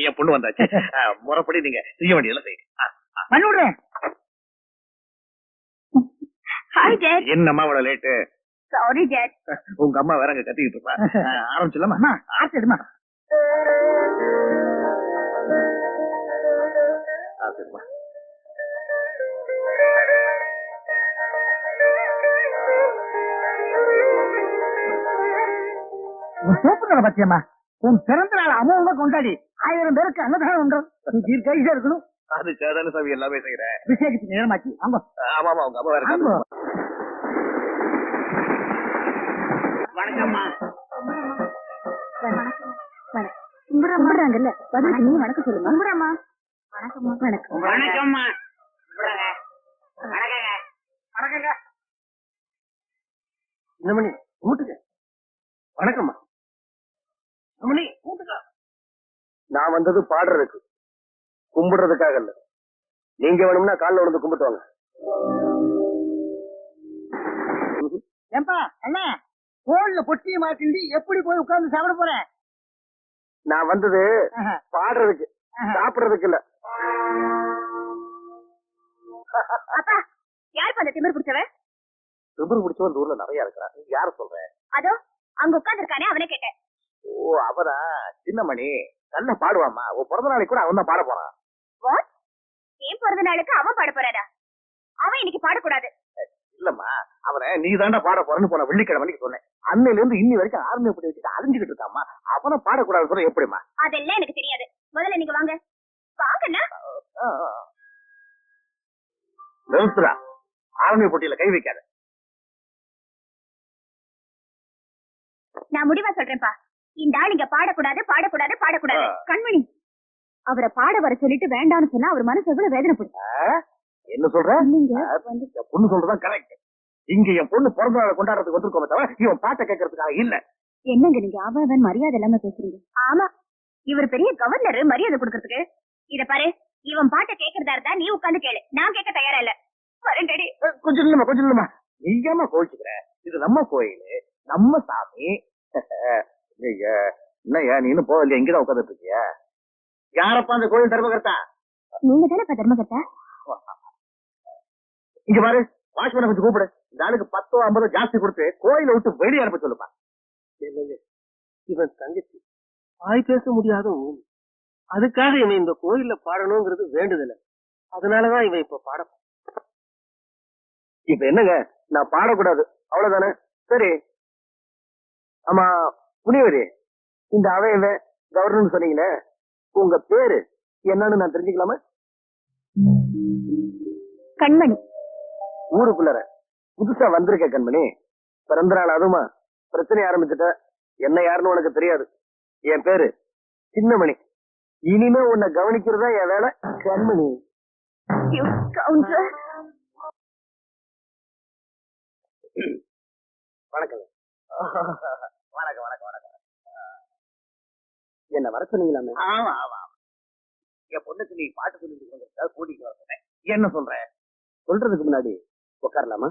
என் பொண்ணு வந்தாச்சு. முறைப்படி நீங்க செய்ய வேண்டியதெல்லாம் செய்யுங்க. பண்ணி விடுறேன். Hi dad. என்னம்மா இவ்வளவு லேட்டு? Sorry dot. உங்க அம்மா வேற அங்க கத்திக்கிட்டு இருப்பா. ஆரம்பிச்சலாமா? அம்மா ஆர்த்திடுமா? ஆரம்பிச்சிருமா. சூப்பர் பத்தியம்மா. உன் பிறந்த நாள் அமௌங்க கொண்டாடி 1000 பேருக்கு அன்னதானம் உண்டு. நீ தீர்க்கையா இருக்கணும். அதுக்காக சாமி எல்லாமே செய்யறேன். விசேஷத்துக்கு நேரமாச்சு. ஆமா ஆமாமா, உங்க அம்மா வேற வணக்கம்மா. கும்பிடுறாங்கல்ல, பதிலுக்கு நீ வணக்கம் சொல்லுங்க. கும்பிடுறமா. வணக்கம்மா. வணக்கம். வணக்கம்மா. இந்த மணி கூட்டுங்க. வணக்கம்மா. மணி கூட்டுங்க. நான் வந்தது பாடுறதுக்கு, கும்பிடுறதுக்காக இல்ல. நீங்க வேணும்னா காலில் விழுந்து கும்பிட்டு வாங்க. ஏன்பா அண்ணா, போன்ல பொட்டியை மாட்டிண்டி எப்படி போய் உட்கார்ந்து சாப்பிட போறேன்? நான் வந்தது பாடுறதுக்கு, சாப்பிடுறதுக்கு இல்ல. அப்பா, யார் அந்த திமிர் பிடிச்சவன்? திமிர் பிடிச்சவன் இந்த ஊர்ல நிறைய இருக்கிறான். நீங்க யார சொல்ற? அதோ அங்க உட்கார்ந்து இருக்கானே, அவனே கேட்டேன். ஓ, அவதான் சின்னமணி. நல்லா பாடுவாமா. உன் பிறந்த நாளைக்கு கூட அவன் தான் பாட போறான். வாட்? ஏன் பிறந்த நாளுக்கு அவன் பாட போறானா? அவன் இன்னைக்கு பாடக்கூடாது. இல்லம்மா, அவனை நீ தாண்டா பாட போறன்னு போன வெள்ளிக்கிழமைக்கு சொன்னேன். அன்னையில இருந்து இன்னி வரைக்கும் ஆர்மி எப்படி வச்சுட்டு அழிஞ்சுக்கிட்டு இருக்காமா. அவனை பாடக்கூடாது சொல்ல எப்படிமா? அதெல்லாம் எனக்கு தெரியாது. முதல்ல நீங்க வாங்க. வாங்கண்ணா. நிறுத்துறா. ஆர்மி போட்டியில கை வைக்காத. நான் முடிவா சொல்றேன்ப்பா. இந்த ஆள் இங்க பாடக்கூடாது, பாடக்கூடாது, பாடக்கூடாது. கண்மணி, அவரை பாட வர சொல்லிட்டு வேண்டாம்னு சொன்னா அவர் மனசு எவ்வளவு வேதனைப்படும். என்ன சொல்ற? நீங்க என் பொண்ணு சொல்றதுதான் கரெக்ட். இங்க என் பொண்ணு பிறந்த நாளை கொண்டாடுறதுக்கு வந்திருக்கோமே தவிர இவன் பாட்டை கேட்கறதுக்காக இல்ல. என்னங்க நீங்க அவன் மரியாதை இல்லாம பேசுறீங்க? ஆமா, இவர் பெரிய கவர்னர், மரியாதை கொடுக்கறதுக்கு. இத பாரு, இவன் பாட்டை கேட்கறதா இருந்தா நீ உட்கார்ந்து கேளு. நான் கேட்க தயாரா இல்ல. வரேன்டி. கொஞ்சம் இல்லம்மா. நீயாம கோவிச்சுக்கிற. இது நம்ம கோயில், நம்ம சாமி. என்னய்யா நீ இன்னும் போகலையா? இங்கதான் உட்காந்துட்டு இருக்கியா? யாரப்பா அந்த கோயில் தர்மகர்த்தா? நீங்க தானே தர்மகர்த்தா? இங்க பாரு, வாட்ச்மேனை கொஞ்சம் கூப்பிடு. இந்த ஆளுக்கு 10 50 ஜாஸ்தி கொடுத்து கோயிலை விட்டு வெளியே அனுப்ப சொல்லுப்பா. இவன் தங்கச்சி வாய் பேச முடியாத ஊர். அதுக்காக இவன் இந்த கோயில்ல பாடணுங்கிறது வேண்டுதல. அதனாலதான் இவன் இப்ப பாட. இப்ப என்னங்க, நான் பாடக்கூடாது அவ்வளவுதானே? சரி. ஆமா புனிவரி, இந்த அவையவ கவர்னர் சொன்னீங்களே, உங்க பேரு என்னன்னு நான் தெரிஞ்சுக்கலாமா? கண்மணி. ஊருக்குள்ளார புதுசா வந்திருக்க கண்மணி. பிறந்த நாள் அதுமா பிரச்சனை ஆரம்பிச்சுட்ட. என்ன யாருன்னு உனக்கு தெரியாது. என் பேரு சின்னமணி. இனிமே உன்னை கவனிக்கிறதா என் வேலை. கண்மணி. வணக்கம். வணக்கம். என்ன வர சொன்னீங்களாமே? ஆமா. என் பொண்ணுக்கு நீ பாட்டு சொல்லிட்டு கூட்டிட்டு வர சொன்னேன். என்ன சொல்ற? சொல்றதுக்கு முன்னாடி உட்காரலாமா?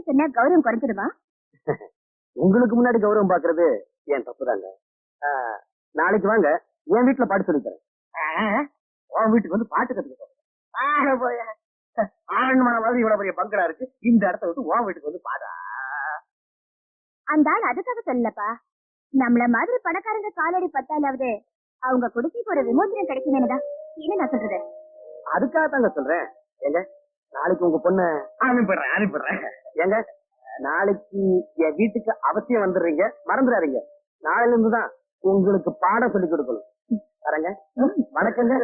சொன்னா கௌரவம் குறைஞ்சிடுமா? உங்களுக்கு முன்னாடி கௌரவம் பாக்குறது என் தப்புதாங்க. நாளைக்கு வாங்க, என் வீட்டுல பாட்டு சொல்லி தரேன். உன் வீட்டுக்கு வந்து பாட்டு கத்துக்க. ஆரண்யமான மாதிரி இவ்வளவு பெரிய பங்களா இருக்கு. இந்த இடத்த விட்டு உன் வீட்டுக்கு வந்து பாடா. அந்த ஆள் அதுக்காக சொல்லப்பா. நம்மள மாதிரி பணக்காரங்க காலடி பத்தாலாவது அவங்க குடிசைக்கு ஒரு விமோசனம் கிடைக்குமேனுதான். என்ன நான் சொல்றது? அதுக்காக தாங்க சொல்றேன். ஏங்க, நாளைக்கு உங்க பொண்ணு அனுப்பிடுறேன். ஏங்க, நாளைக்கு என் வீட்டுக்கு அவசியம் வந்துடுறீங்க, மறந்துடாதீங்க. நாளையில இருந்துதான் உங்களுக்கு பாடம் சொல்லி கொடுக்கணும். வரேங்க. வணக்கங்க.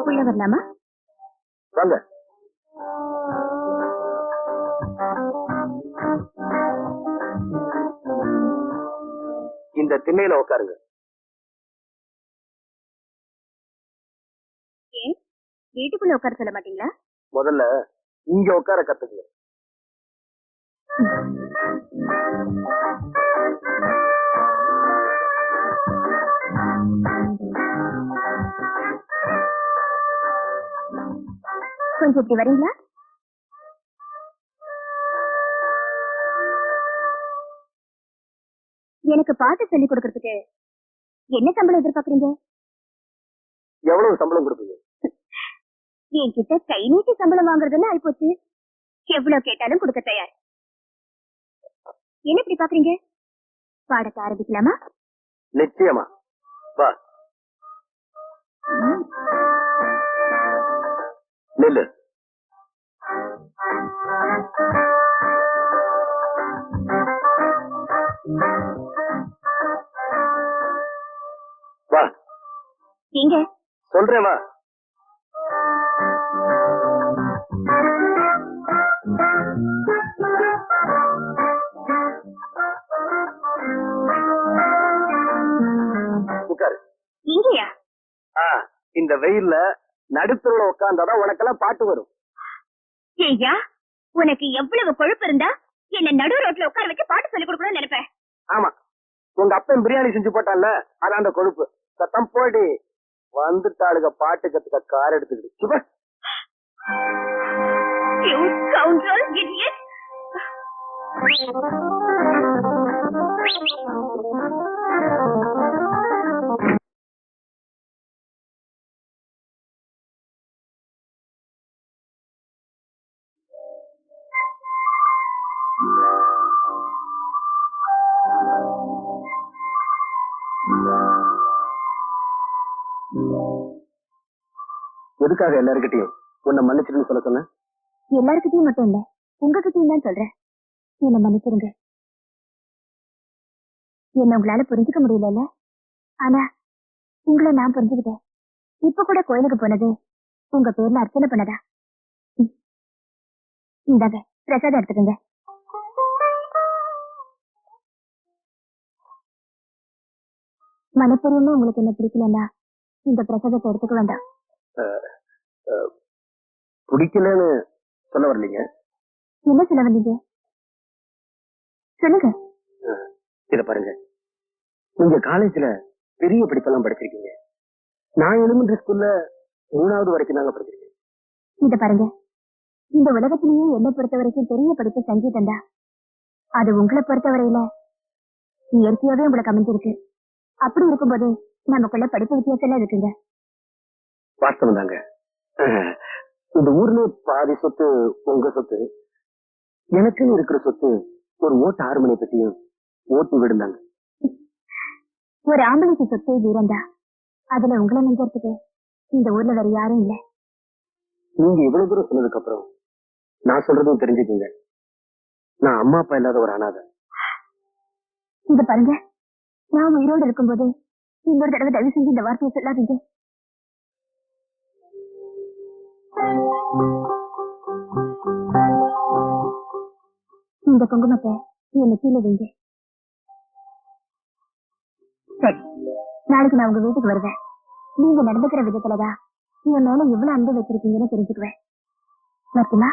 உள்ள வரலாமா? வாங்க. இந்த திண்ணையில உட்காருங்க. ஏன் வீட்டுக்குள்ள உட்கார சொல்ல மாட்டீங்களா? முதல்ல இங்க உட்கார கத்துக்குங்க. கொஞ்சம் இப்படி வரீங்களா? எனக்கு பாட்டு சொல்லி கொடுக்கறதுக்கு என்ன சம்பளம் எதிர்பார்க்கறீங்க? எவ்வளவு சம்பளம் கொடுப்பீங்க? என்கிட்ட கை நீட்டி சம்பளம் வாங்குறதுன்னு ஆயிப்போச்சு. எவ்வளவு கேட்டாலும் கொடுக்க தயார். என்ன இப்படி பாக்குறீங்க? பாடத்தை ஆரம்பிக்கலாமா? நிச்சயமா. வா நில்லு. வா எங்க சொல்றேன் வா. உட்காரு. இங்கயா? இந்த வெயில்ல நடுத்தருல உட்கார்ந்தாதான் உனக்கெல்லாம் பாட்டு வரும். ஐயா, உனக்கு எவ்வளவு கொழுப்பு இருந்தா என்ன நடு ரோட்ல உட்கார வச்சு பாட்டு சொல்லி கொடுக்கணும்னு நினைப்பேன். ஆமா, உங்க அப்பன் பிரியாணி செஞ்சு போட்டான்ல, அதான் அந்த கொழுப்பு. சத்தம் போடி. வந்துட்டாளுக பாட்டு கத்துக்க கார் எடுத்துக்கிட்டு. சுப You scoundrel, idiot! எதுக்காக எல்லாருக்கிட்டையும் உன்னை மன்னிச்சிருன்னு சொல்ல சொன்ன? எல்லாருக்கிட்டையும் மட்டும் இல்ல, உங்ககிட்டயும் தான் சொல்றேன். என்ன மன்னிச்சிருங்க. என்ன உங்களால புரிஞ்சுக்க முடியல, ஆனா உங்களை நான் புரிஞ்சுக்கிட்டேன். இப்ப கூட கோயிலுக்கு போனது உங்க பேர்ல அர்ச்சனை பண்ணதா. இந்தாங்க பிரசாதம் எடுத்துக்கங்க. மனப்பூர்வமா உங்களுக்கு என்ன பிடிக்கலன்னா இந்த பிரசாதத்தை எடுத்துக்க வேண்டாம். பிடிக்கலன்னு சொல்ல வரலீங்க. என்ன சொல்ல வந்தீங்க? சொல்லுங்க. இத பாருங்க, நீங்க காலேஜ்ல பெரிய படிப்பெல்லாம் படிச்சிருக்கீங்க. நான் எலிமெண்டரி ஸ்கூல்ல 3வது வரைக்கும் தாங்க படிச்சிருக்கேன். இத பாருங்க, இந்த உலகத்திலேயே என்னை பொறுத்த வரைக்கும் பெரிய படிப்பு சங்கீதம் தான். அது உங்களை பொறுத்தவரையில இயற்கையாவே உங்களுக்கு அமைஞ்சிருக்கு. அப்படி இருக்கும்போது நமக்குள்ள படிப்பு வித்தியாசம் எல்லாம் இருக்குங்க. வாஸ்தவம் தாங்க. இந்த ஊர்ல பாதி சொத்து உங்க சொத்து, எனக்குன்னு இருக்கிற சொத்து ஒரு ஓட்டு 6 மணி பெட்டியும் ஓட்டு விடுந்தாங்க. ஒரு ஆம்பளைக்கு சொத்து வீரந்தா, அதுல உங்களை நெஞ்சறதுக்கு இந்த ஊர்ல வேற யாரும் இல்ல. நீங்க இவ்வளவு தூரம் சொன்னதுக்கு அப்புறம் நான் சொல்றதும் தெரிஞ்சுக்கீங்க, நான் அம்மா அப்பா இல்லாத ஒரு அனாதை. இத பாருங்க, நான் உயிரோடு இருக்கும்போது இன்னொரு தடவை தயவு செஞ்சு இந்த வார்த்தையை சொல்லாதீங்க. இந்த குங்குமத்தை என்ன கீழே வைங்க. சரி, நாளைக்கு நான் உங்க வீட்டுக்கு வருவேன். நீங்க நடந்துக்கிற விதத்துலதான் என் மேல எவ்வளவு அன்பு வச்சிருக்கீங்கன்னு தெரிஞ்சுக்குவேன். வரட்டுமா?